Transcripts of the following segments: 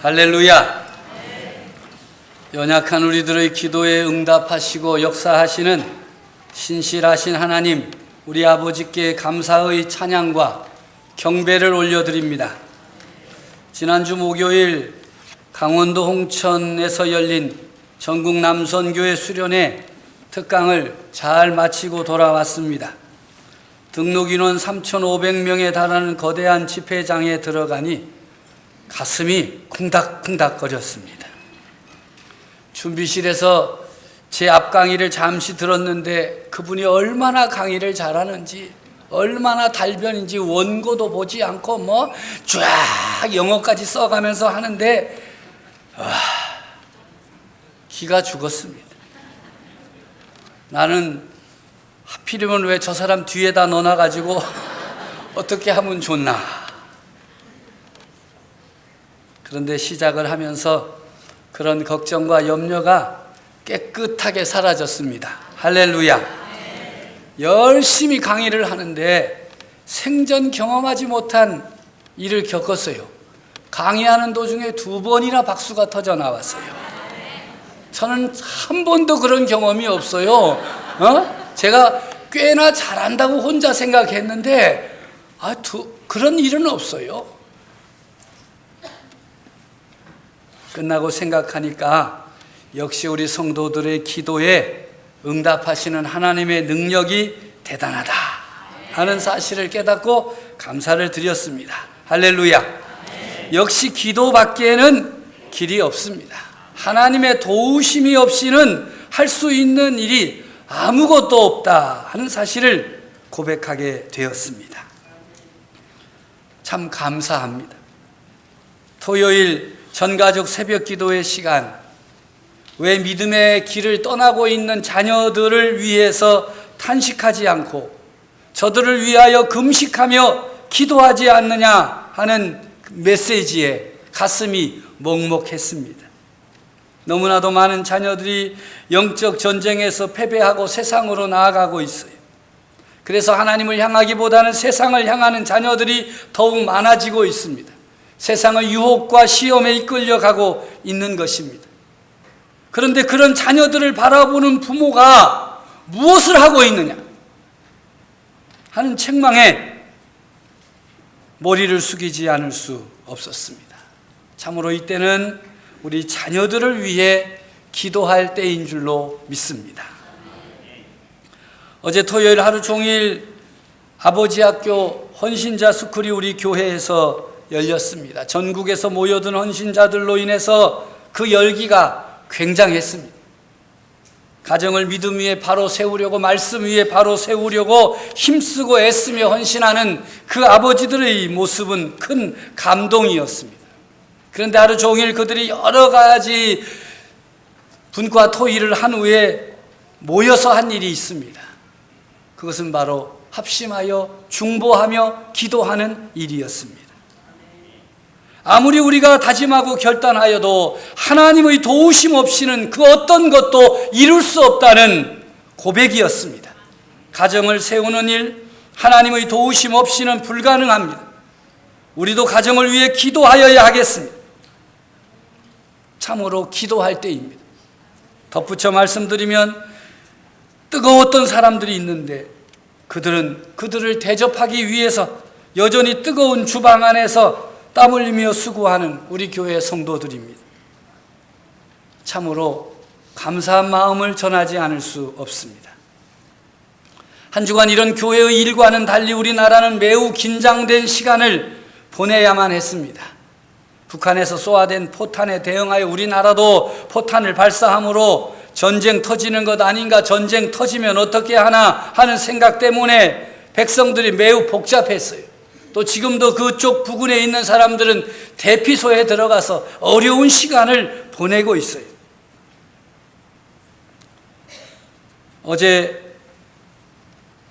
할렐루야. 연약한 우리들의 기도에 응답하시고 역사하시는 신실하신 하나님, 우리 아버지께 감사의 찬양과 경배를 올려드립니다. 지난주 목요일 강원도 홍천에서 열린 전국 남선교회 수련회 특강을 잘 마치고 돌아왔습니다. 등록 인원 3,500명에 달하는 거대한 집회장에 들어가니 가슴이 쿵닥쿵닥거렸습니다. 준비실에서 제 앞 강의를 잠시 들었는데 그분이 얼마나 강의를 잘하는지, 얼마나 달변인지 원고도 보지 않고 쫙 영어까지 써가면서 하는데 기가 죽었습니다. 나는 하필이면 왜 저 사람 뒤에다 넣어놔가지고 어떻게 하면 좋나. 그런데 시작을 하면서 그런 걱정과 염려가 깨끗하게 사라졌습니다. 할렐루야. 열심히 강의를 하는데 생전 경험하지 못한 일을 겪었어요. 강의하는 도중에 2번이나 박수가 터져 나왔어요. 저는 한 번도 그런 경험이 없어요. 제가 꽤나 잘한다고 혼자 생각했는데 그런 일은 없어요. 끝나고 생각하니까 역시 우리 성도들의 기도에 응답하시는 하나님의 능력이 대단하다 하는 사실을 깨닫고 감사를 드렸습니다. 할렐루야. 역시 기도밖에는 길이 없습니다. 하나님의 도우심이 없이는 할 수 있는 일이 아무것도 없다 하는 사실을 고백하게 되었습니다. 참 감사합니다. 토요일 전가족 새벽 기도의 시간, 왜 믿음의 길을 떠나고 있는 자녀들을 위해서 탄식하지 않고 저들을 위하여 금식하며 기도하지 않느냐 하는 메시지에 가슴이 먹먹했습니다. 너무나도 많은 자녀들이 영적 전쟁에서 패배하고 세상으로 나아가고 있어요. 그래서 하나님을 향하기보다는 세상을 향하는 자녀들이 더욱 많아지고 있습니다. 세상의 유혹과 시험에 이끌려가고 있는 것입니다. 그런데 그런 자녀들을 바라보는 부모가 무엇을 하고 있느냐 하는 책망에 머리를 숙이지 않을 수 없었습니다. 참으로 이때는 우리 자녀들을 위해 기도할 때인 줄로 믿습니다. 어제 토요일 하루 종일 아버지 학교 헌신자 스쿨이 우리 교회에서 열렸습니다. 전국에서 모여든 헌신자들로 인해서 그 열기가 굉장했습니다. 가정을 믿음 위에 바로 세우려고, 말씀 위에 바로 세우려고 힘쓰고 애쓰며 헌신하는 그 아버지들의 모습은 큰 감동이었습니다. 그런데 하루 종일 그들이 여러 가지 분과 토의를 한 후에 모여서 한 일이 있습니다. 그것은 바로 합심하여 중보하며 기도하는 일이었습니다. 아무리 우리가 다짐하고 결단하여도 하나님의 도우심 없이는 그 어떤 것도 이룰 수 없다는 고백이었습니다. 가정을 세우는 일, 하나님의 도우심 없이는 불가능합니다. 우리도 가정을 위해 기도하여야 하겠습니다. 참으로 기도할 때입니다. 덧붙여 말씀드리면 뜨거웠던 사람들이 있는데 그들을 대접하기 위해서 여전히 뜨거운 주방 안에서 땀 흘리며 수고하는 우리 교회 성도들입니다. 참으로 감사한 마음을 전하지 않을 수 없습니다. 한 주간 이런 교회의 일과는 달리 우리나라는 매우 긴장된 시간을 보내야만 했습니다. 북한에서 쏘아댄 포탄에 대응하여 우리나라도 포탄을 발사함으로 전쟁 터지는 것 아닌가, 전쟁 터지면 어떻게 하나 하는 생각 때문에 백성들이 매우 복잡했어요. 또 지금도 그쪽 부근에 있는 사람들은 대피소에 들어가서 어려운 시간을 보내고 있어요. 어제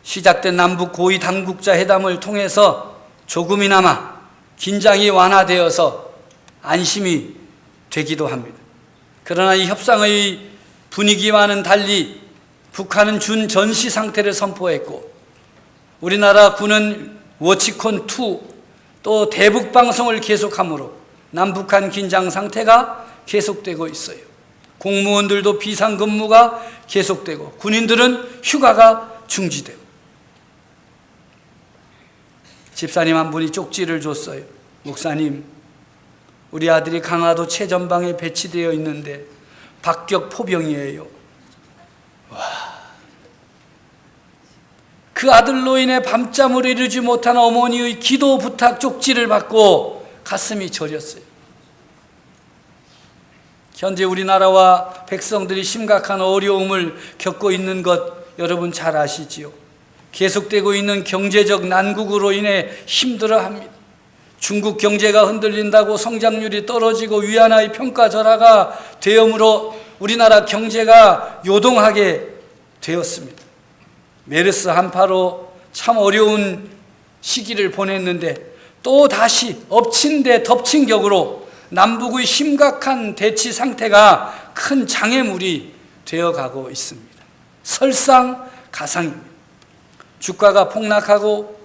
시작된 남북 고위 당국자 회담을 통해서 조금이나마 긴장이 완화되어서 안심이 되기도 합니다. 그러나 이 협상의 분위기와는 달리 북한은 준전시 상태를 선포했고 우리나라 군은 워치콘2 또 대북 방송을 계속하므로 남북한 긴장 상태가 계속되고 있어요. 공무원들도 비상근무가 계속되고 군인들은 휴가가 중지되고. 집사님 한 분이 쪽지를 줬어요. 목사님, 우리 아들이 강화도 최전방에 배치되어 있는데 박격 포병이에요. 그 아들로 인해 밤잠을 이루지 못한 어머니의 기도 부탁 쪽지를 받고 가슴이 저렸어요. 현재 우리나라와 백성들이 심각한 어려움을 겪고 있는 것 여러분 잘 아시지요? 계속되고 있는 경제적 난국으로 인해 힘들어합니다. 중국 경제가 흔들린다고 성장률이 떨어지고 위안화의 평가절하가 되므로 우리나라 경제가 요동하게 되었습니다. 메르스 한파로 참 어려운 시기를 보냈는데 또 다시 엎친 데 덮친 격으로 남북의 심각한 대치 상태가 큰 장애물이 되어가고 있습니다. 설상가상입니다. 주가가 폭락하고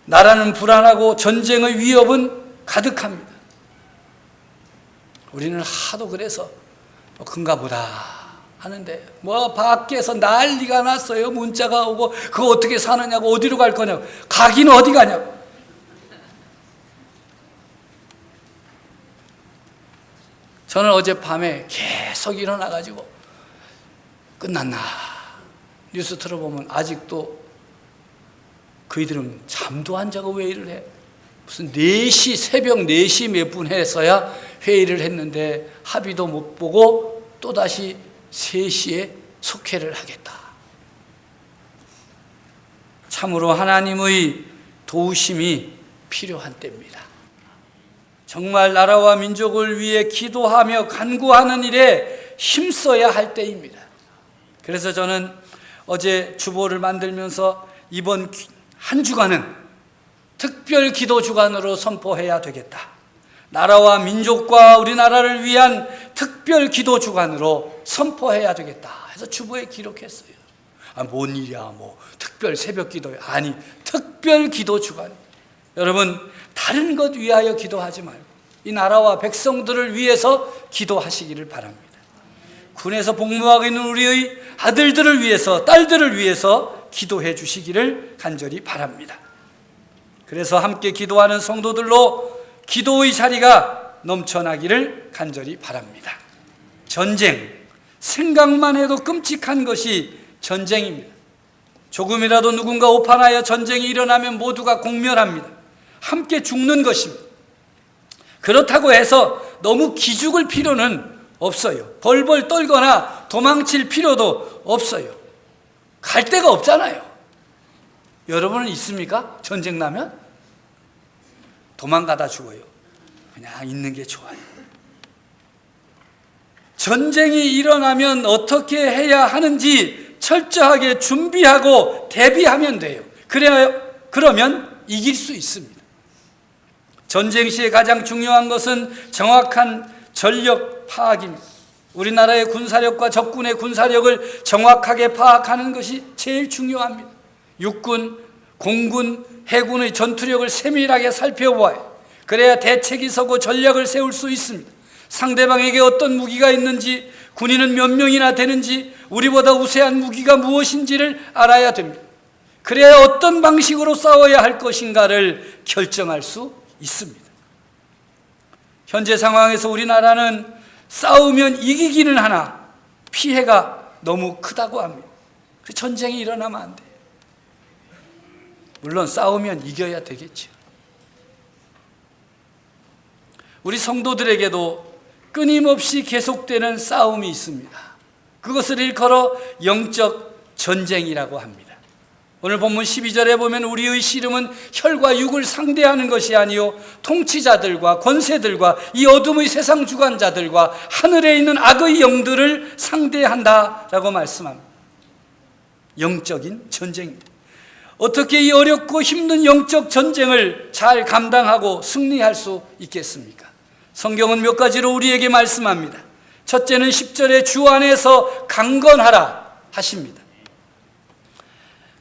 나라는 불안하고 전쟁의 위협은 가득합니다. 우리는 하도 그래서 큰가 보다 하는데 밖에서 난리가 났어요. 문자가 오고 그거 어떻게 사느냐고, 어디로 갈 거냐고, 가기는 어디 가냐고. 저는 어젯밤에 계속 일어나가지고 끝났나 뉴스 들어보면 아직도 그이들은 잠도 안 자고 회의를 해. 무슨 4시, 새벽 4시 몇 분 했어야 회의를 했는데 합의도 못 보고 또다시 3시에 속회를 하겠다. 참으로 하나님의 도우심이 필요한 때입니다. 정말 나라와 민족을 위해 기도하며 간구하는 일에 힘써야 할 때입니다. 그래서 저는 어제 주보를 만들면서 이번 한 주간은 특별 기도 주간으로 선포해야 되겠다. 나라와 민족과 우리나라를 위한 특별 기도 주간으로 선포해야 되겠다 해서 주보에 기록했어요. 뭔 일이야, 특별 새벽 기도야. 아니, 특별 기도 주간. 여러분, 다른 것 위하여 기도하지 말고 이 나라와 백성들을 위해서 기도하시기를 바랍니다. 군에서 복무하고 있는 우리의 아들들을 위해서, 딸들을 위해서 기도해 주시기를 간절히 바랍니다. 그래서 함께 기도하는 성도들로 기도의 자리가 넘쳐나기를 간절히 바랍니다. 전쟁, 생각만 해도 끔찍한 것이 전쟁입니다. 조금이라도 누군가 오판하여 전쟁이 일어나면 모두가 공멸합니다. 함께 죽는 것입니다. 그렇다고 해서 너무 기죽을 필요는 없어요. 벌벌 떨거나 도망칠 필요도 없어요. 갈 데가 없잖아요. 여러분은 있습니까? 전쟁 나면? 도망가다 죽어요. 그냥 있는 게 좋아요. 전쟁이 일어나면 어떻게 해야 하는지 철저하게 준비하고 대비하면 돼요. 그러면 이길 수 있습니다. 전쟁 시에 가장 중요한 것은 정확한 전력 파악입니다. 우리나라의 군사력과 적군의 군사력을 정확하게 파악하는 것이 제일 중요합니다. 육군, 공군, 해군의 전투력을 세밀하게 살펴보아요. 그래야 대책이 서고 전략을 세울 수 있습니다. 상대방에게 어떤 무기가 있는지, 군인은 몇 명이나 되는지, 우리보다 우세한 무기가 무엇인지를 알아야 됩니다. 그래야 어떤 방식으로 싸워야 할 것인가를 결정할 수 있습니다. 현재 상황에서 우리나라는 싸우면 이기기는 하나 피해가 너무 크다고 합니다. 전쟁이 일어나면 안 돼요. 물론 싸우면 이겨야 되겠죠. 우리 성도들에게도 끊임없이 계속되는 싸움이 있습니다. 그것을 일컬어 영적 전쟁이라고 합니다. 오늘 본문 12절에 보면 우리의 씨름은 혈과 육을 상대하는 것이 아니요 통치자들과 권세들과 이 어둠의 세상 주관자들과 하늘에 있는 악의 영들을 상대한다라고 말씀합니다. 영적인 전쟁입니다. 어떻게 이 어렵고 힘든 영적 전쟁을 잘 감당하고 승리할 수 있겠습니까? 성경은 몇 가지로 우리에게 말씀합니다. 첫째는 10절에 주 안에서 강건하라 하십니다.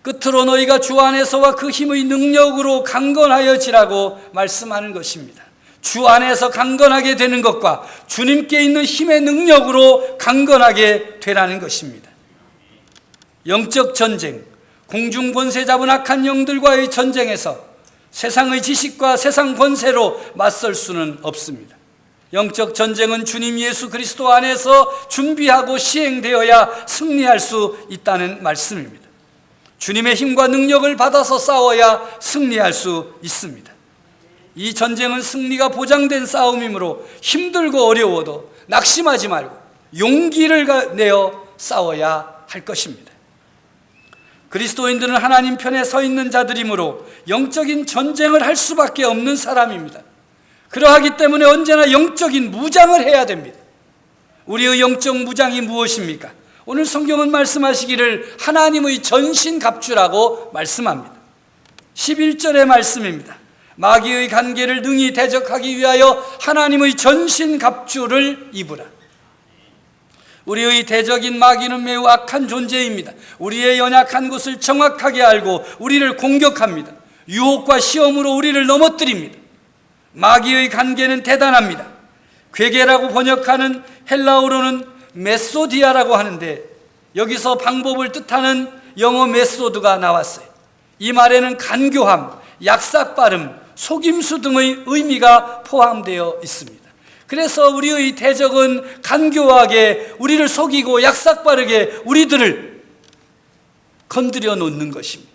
끝으로 너희가 주 안에서와 그 힘의 능력으로 강건하여지라고 말씀하는 것입니다. 주 안에서 강건하게 되는 것과 주님께 있는 힘의 능력으로 강건하게 되라는 것입니다. 영적 전쟁, 공중 권세 잡은 악한 영들과의 전쟁에서 세상의 지식과 세상 권세로 맞설 수는 없습니다. 영적 전쟁은 주님 예수 그리스도 안에서 준비하고 시행되어야 승리할 수 있다는 말씀입니다. 주님의 힘과 능력을 받아서 싸워야 승리할 수 있습니다. 이 전쟁은 승리가 보장된 싸움이므로 힘들고 어려워도 낙심하지 말고 용기를 내어 싸워야 할 것입니다. 그리스도인들은 하나님 편에 서 있는 자들이므로 영적인 전쟁을 할 수밖에 없는 사람입니다. 그러하기 때문에 언제나 영적인 무장을 해야 됩니다. 우리의 영적 무장이 무엇입니까? 오늘 성경은 말씀하시기를 하나님의 전신갑주라고 말씀합니다. 11절의 말씀입니다. 마귀의 간계를 능히 대적하기 위하여 하나님의 전신갑주를 입으라. 우리의 대적인 마귀는 매우 악한 존재입니다. 우리의 연약한 것을 정확하게 알고 우리를 공격합니다. 유혹과 시험으로 우리를 넘어뜨립니다. 마귀의 간계는 대단합니다. 괴계라고 번역하는 헬라어로는 메소디아라고 하는데 여기서 방법을 뜻하는 영어 메소드가 나왔어요. 이 말에는 간교함, 약삭빠름, 속임수 등의 의미가 포함되어 있습니다. 그래서 우리의 대적은 간교하게 우리를 속이고 약삭빠르게 우리들을 건드려 놓는 것입니다.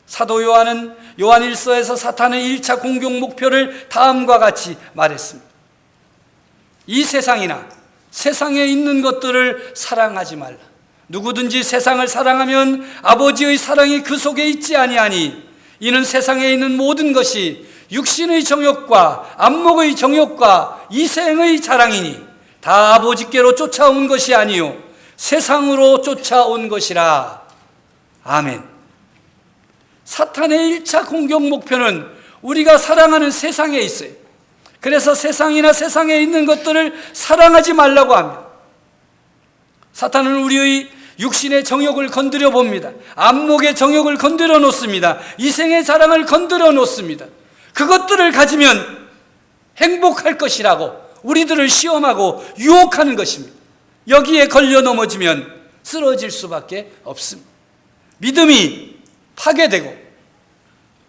사도 요한은 요한일서에서 사탄의 1차 공격 목표를 다음과 같이 말했습니다. 이 세상이나 세상에 있는 것들을 사랑하지 말라. 누구든지 세상을 사랑하면 아버지의 사랑이 그 속에 있지 아니하니 이는 세상에 있는 모든 것이 육신의 정욕과 안목의 정욕과 이생의 자랑이니 다 아버지께로 쫓아온 것이 아니요 세상으로 쫓아온 것이라. 아멘. 사탄의 1차 공격 목표는 우리가 사랑하는 세상에 있어요. 그래서 세상이나 세상에 있는 것들을 사랑하지 말라고 합니다. 사탄은 우리의 육신의 정욕을 건드려 봅니다. 안목의 정욕을 건드려 놓습니다. 이생의 자랑을 건드려 놓습니다. 그것들을 가지면 행복할 것이라고 우리들을 시험하고 유혹하는 것입니다. 여기에 걸려 넘어지면 쓰러질 수밖에 없습니다. 믿음이 파괴되고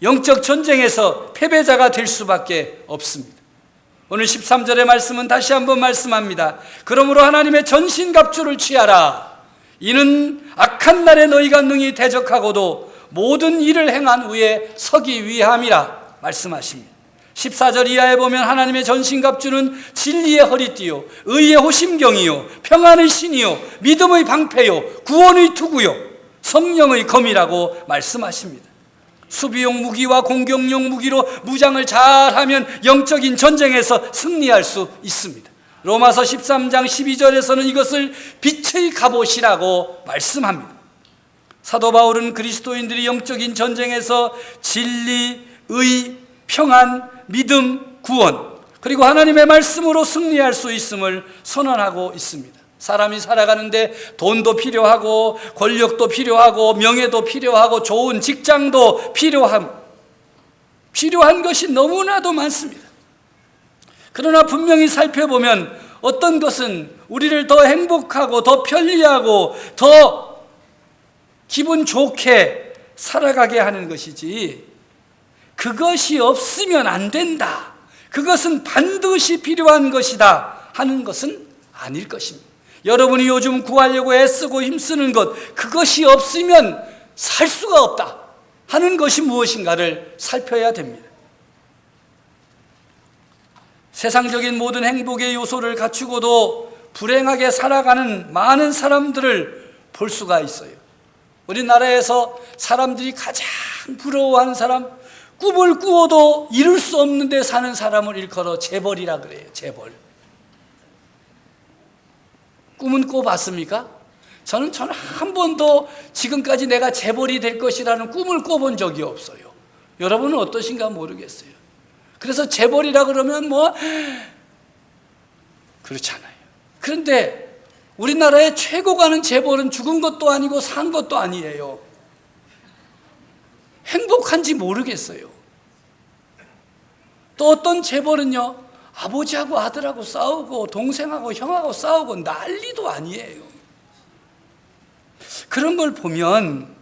영적 전쟁에서 패배자가 될 수밖에 없습니다. 오늘 13절의 말씀은 다시 한번 말씀합니다. 그러므로 하나님의 전신갑주를 취하라. 이는 악한 날에 너희가 능히 대적하고도 모든 일을 행한 후에 서기 위함이라 말씀하십니다. 14절 이하에 보면 하나님의 전신갑주는 진리의 허리띠요 의의 호심경이요 평안의 신이요 믿음의 방패요 구원의 투구요 성령의 검이라고 말씀하십니다. 수비용 무기와 공격용 무기로 무장을 잘하면 영적인 전쟁에서 승리할 수 있습니다. 로마서 13장 12절에서는 이것을 빛의 갑옷이라고 말씀합니다. 사도 바울은 그리스도인들이 영적인 전쟁에서 진리, 의, 평안, 믿음, 구원 그리고 하나님의 말씀으로 승리할 수 있음을 선언하고 있습니다. 사람이 살아가는데 돈도 필요하고 권력도 필요하고 명예도 필요하고 좋은 직장도 필요한 것이 너무나도 많습니다. 그러나 분명히 살펴보면 어떤 것은 우리를 더 행복하고 더 편리하고 더 기분 좋게 살아가게 하는 것이지 그것이 없으면 안 된다, 그것은 반드시 필요한 것이다 하는 것은 아닐 것입니다. 여러분이 요즘 구하려고 애쓰고 힘쓰는 것, 그것이 없으면 살 수가 없다 하는 것이 무엇인가를 살펴야 됩니다. 세상적인 모든 행복의 요소를 갖추고도 불행하게 살아가는 많은 사람들을 볼 수가 있어요. 우리나라에서 사람들이 가장 부러워하는 사람, 꿈을 꾸어도 이룰 수 없는데 사는 사람을 일컬어 재벌이라 그래요. 재벌. 꿈은 꿔봤습니까? 저는 한 번도 지금까지 내가 재벌이 될 것이라는 꿈을 꿔본 적이 없어요. 여러분은 어떠신가 모르겠어요. 그래서 재벌이라 그러면 그렇잖아요. 그런데 우리나라의 최고 가는 재벌은 죽은 것도 아니고 산 것도 아니에요. 행복한지 모르겠어요. 또 어떤 재벌은요, 아버지하고 아들하고 싸우고 동생하고 형하고 싸우고 난리도 아니에요. 그런 걸 보면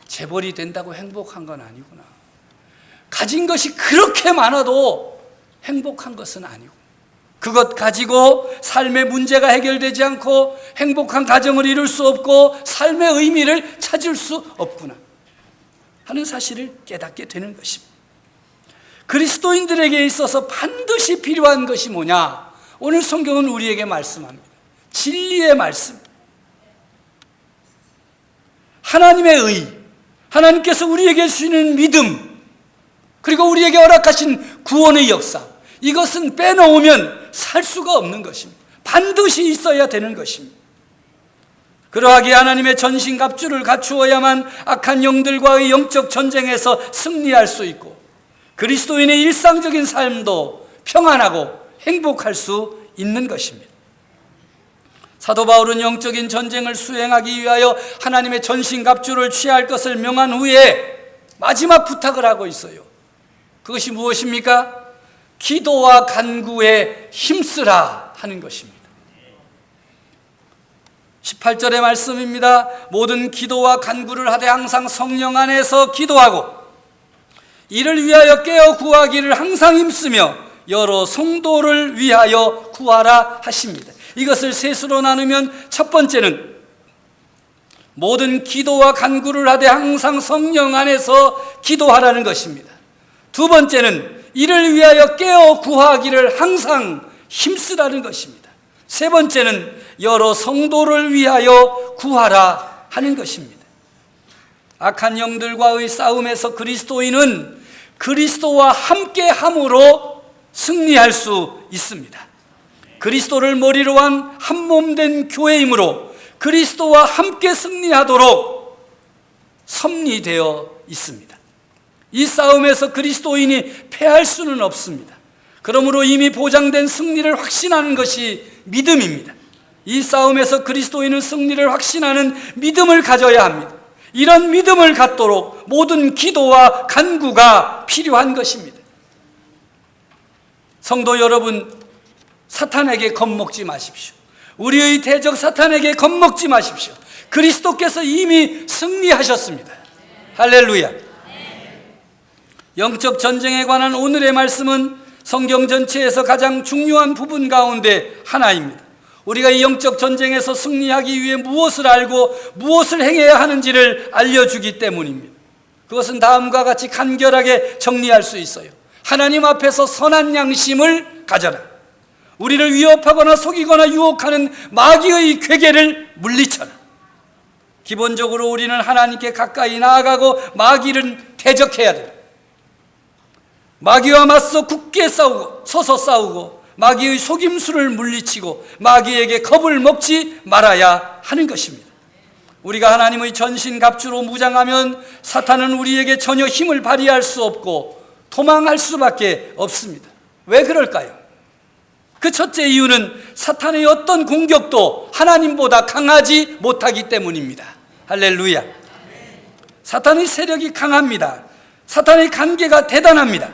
재벌이 된다고 행복한 건 아니구나. 가진 것이 그렇게 많아도 행복한 것은 아니고, 그것 가지고 삶의 문제가 해결되지 않고 행복한 가정을 이룰 수 없고 삶의 의미를 찾을 수 없구나 하는 사실을 깨닫게 되는 것입니다. 그리스도인들에게 있어서 반드시 필요한 것이 뭐냐? 오늘 성경은 우리에게 말씀합니다. 진리의 말씀, 하나님의 의, 하나님께서 우리에게 주시는 믿음, 그리고 우리에게 허락하신 구원의 역사, 이것은 빼놓으면 살 수가 없는 것입니다. 반드시 있어야 되는 것입니다. 그러하기에 하나님의 전신갑주를 갖추어야만 악한 영들과의 영적 전쟁에서 승리할 수 있고, 그리스도인의 일상적인 삶도 평안하고 행복할 수 있는 것입니다. 사도 바울은 영적인 전쟁을 수행하기 위하여 하나님의 전신갑주를 취할 것을 명한 후에 마지막 부탁을 하고 있어요. 그것이 무엇입니까? 기도와 간구에 힘쓰라 하는 것입니다. 18절의 말씀입니다. 모든 기도와 간구를 하되 항상 성령 안에서 기도하고 이를 위하여 깨어 구하기를 항상 힘쓰며 여러 성도를 위하여 구하라 하십니다. 이것을 셋으로 나누면 첫 번째는 모든 기도와 간구를 하되 항상 성령 안에서 기도하라는 것입니다. 두 번째는 이를 위하여 깨어 구하기를 항상 힘쓰라는 것입니다. 세 번째는 여러 성도를 위하여 구하라 하는 것입니다. 악한 영들과의 싸움에서 그리스도인은 그리스도와 함께 함으로 승리할 수 있습니다. 그리스도를 머리로 한 한 몸 된 교회이므로 그리스도와 함께 승리하도록 섭리되어 있습니다. 이 싸움에서 그리스도인이 패할 수는 없습니다. 그러므로 이미 보장된 승리를 확신하는 것이 믿음입니다. 이 싸움에서 그리스도인은 승리를 확신하는 믿음을 가져야 합니다. 이런 믿음을 갖도록 모든 기도와 간구가 필요한 것입니다. 성도 여러분, 사탄에게 겁먹지 마십시오. 우리의 대적 사탄에게 겁먹지 마십시오. 그리스도께서 이미 승리하셨습니다. 할렐루야. 영적 전쟁에 관한 오늘의 말씀은 성경 전체에서 가장 중요한 부분 가운데 하나입니다. 우리가 이 영적 전쟁에서 승리하기 위해 무엇을 알고 무엇을 행해야 하는지를 알려주기 때문입니다. 그것은 다음과 같이 간결하게 정리할 수 있어요. 하나님 앞에서 선한 양심을 가져라. 우리를 위협하거나 속이거나 유혹하는 마귀의 괴계를 물리쳐라. 기본적으로 우리는 하나님께 가까이 나아가고 마귀를 대적해야 됩니다. 마귀와 맞서 굳게 서서 싸우고 마귀의 속임수를 물리치고 마귀에게 겁을 먹지 말아야 하는 것입니다. 우리가 하나님의 전신갑주로 무장하면 사탄은 우리에게 전혀 힘을 발휘할 수 없고 도망할 수밖에 없습니다. 왜 그럴까요? 그 첫째 이유는 사탄의 어떤 공격도 하나님보다 강하지 못하기 때문입니다. 할렐루야. 사탄의 세력이 강합니다. 사탄의 관계가 대단합니다.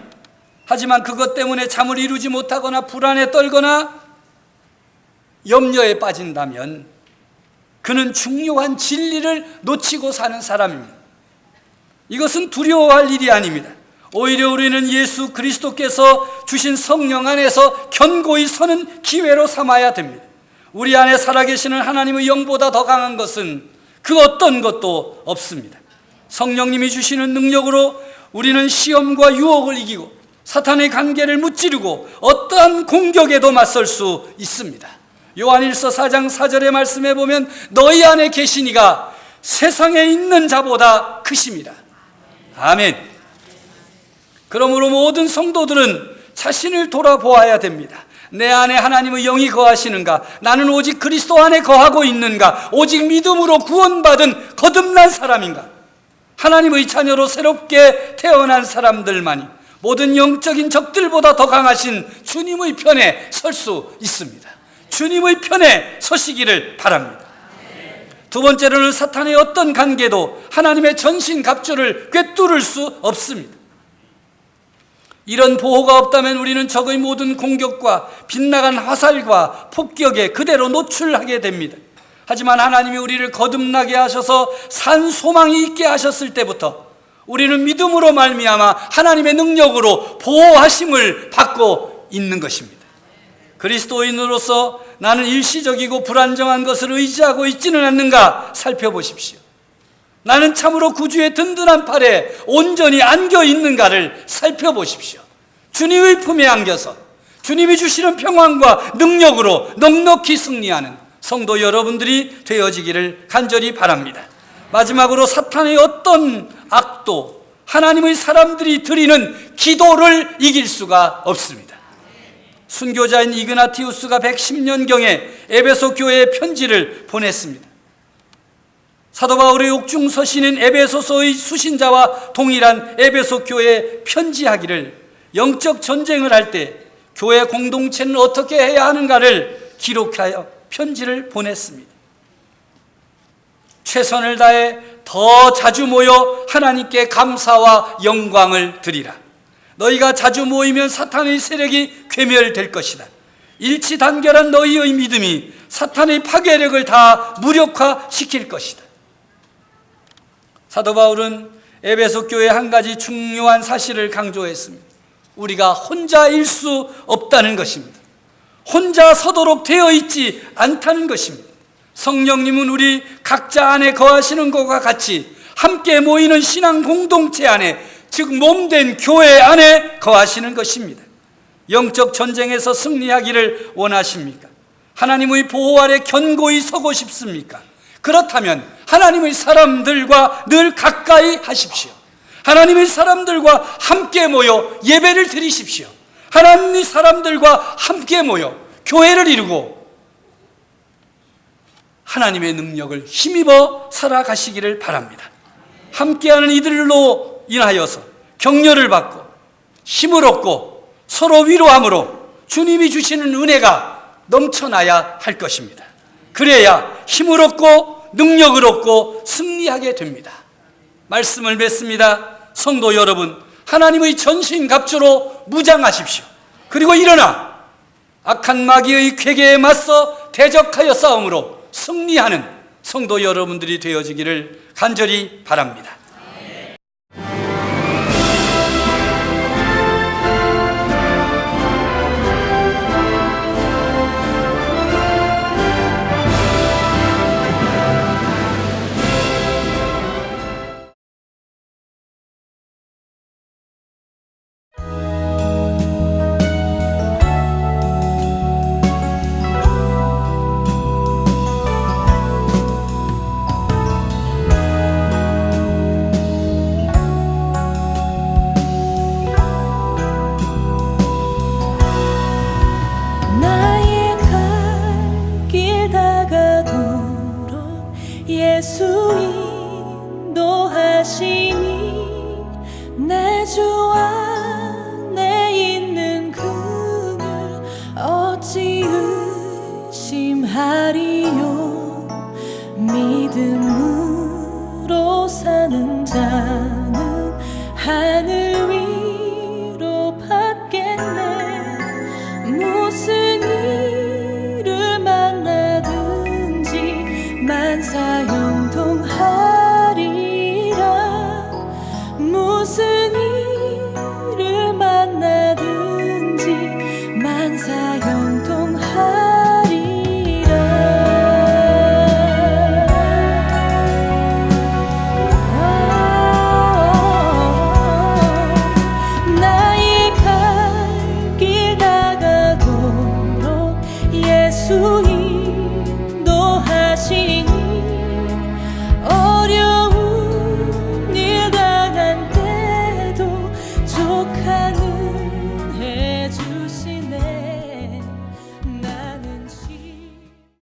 하지만 그것 때문에 잠을 이루지 못하거나 불안에 떨거나 염려에 빠진다면 그는 중요한 진리를 놓치고 사는 사람입니다. 이것은 두려워할 일이 아닙니다. 오히려 우리는 예수 그리스도께서 주신 성령 안에서 견고히 서는 기회로 삼아야 됩니다. 우리 안에 살아계시는 하나님의 영보다 더 강한 것은 그 어떤 것도 없습니다. 성령님이 주시는 능력으로 우리는 시험과 유혹을 이기고 사탄의 관계를 무찌르고 어떠한 공격에도 맞설 수 있습니다. 요한일서 4장 4절의 말씀에 보면 너희 안에 계신 이가 세상에 있는 자보다 크십니다. 아멘. 그러므로 모든 성도들은 자신을 돌아보아야 됩니다. 내 안에 하나님의 영이 거하시는가? 나는 오직 그리스도 안에 거하고 있는가? 오직 믿음으로 구원받은 거듭난 사람인가? 하나님의 자녀로 새롭게 태어난 사람들만이 모든 영적인 적들보다 더 강하신 주님의 편에 설 수 있습니다. 주님의 편에 서시기를 바랍니다. 두 번째로는 사탄의 어떤 관계도 하나님의 전신갑주를 꿰뚫을 수 없습니다. 이런 보호가 없다면 우리는 적의 모든 공격과 빗나간 화살과 폭격에 그대로 노출하게 됩니다. 하지만 하나님이 우리를 거듭나게 하셔서 산 소망이 있게 하셨을 때부터 우리는 믿음으로 말미암아 하나님의 능력으로 보호하심을 받고 있는 것입니다. 그리스도인으로서 나는 일시적이고 불안정한 것을 의지하고 있지는 않는가 살펴보십시오. 나는 참으로 구주의 든든한 팔에 온전히 안겨 있는가를 살펴보십시오. 주님의 품에 안겨서 주님이 주시는 평안과 능력으로 넉넉히 승리하는 성도 여러분들이 되어지기를 간절히 바랍니다. 마지막으로 사탄의 어떤 악도 하나님의 사람들이 드리는 기도를 이길 수가 없습니다. 순교자인 이그나티우스가 110년경에 에베소 교회에 편지를 보냈습니다. 사도 바울의 옥중서신인 에베소서의 수신자와 동일한 에베소 교회에 편지하기를 영적 전쟁을 할 때 교회 공동체는 어떻게 해야 하는가를 기록하여 편지를 보냈습니다. 최선을 다해 더 자주 모여 하나님께 감사와 영광을 드리라. 너희가 자주 모이면 사탄의 세력이 괴멸될 것이다. 일치단결한 너희의 믿음이 사탄의 파괴력을 다 무력화시킬 것이다. 사도 바울은 에베소 교회에 한 가지 중요한 사실을 강조했습니다. 우리가 혼자일 수 없다는 것입니다. 혼자 서도록 되어 있지 않다는 것입니다. 성령님은 우리 각자 안에 거하시는 것과 같이 함께 모이는 신앙 공동체 안에, 즉 몸된 교회 안에 거하시는 것입니다. 영적 전쟁에서 승리하기를 원하십니까? 하나님의 보호 아래 견고히 서고 싶습니까? 그렇다면 하나님의 사람들과 늘 가까이 하십시오. 하나님의 사람들과 함께 모여 예배를 드리십시오. 하나님의 사람들과 함께 모여 교회를 이루고 하나님의 능력을 힘입어 살아가시기를 바랍니다. 함께하는 이들로 인하여서 격려를 받고 힘을 얻고 서로 위로함으로 주님이 주시는 은혜가 넘쳐나야 할 것입니다. 그래야 힘을 얻고 능력을 얻고 승리하게 됩니다. 말씀을 맺습니다. 성도 여러분, 하나님의 전신갑주로 무장하십시오. 그리고 일어나 악한 마귀의 궤계에 맞서 대적하여 싸움으로 승리하는 성도 여러분들이 되어지기를 간절히 바랍니다. 예수 인도하시니 내 주 안에 있는 그를 어찌 의심하리요. 믿음으로 사는 자는 하늘 위로 받겠네. 무슨 일을 만나든지 만사형통하리라. 무슨 일을 만나든지 만사형통하리라. 나의 갈 길 다가도록 예수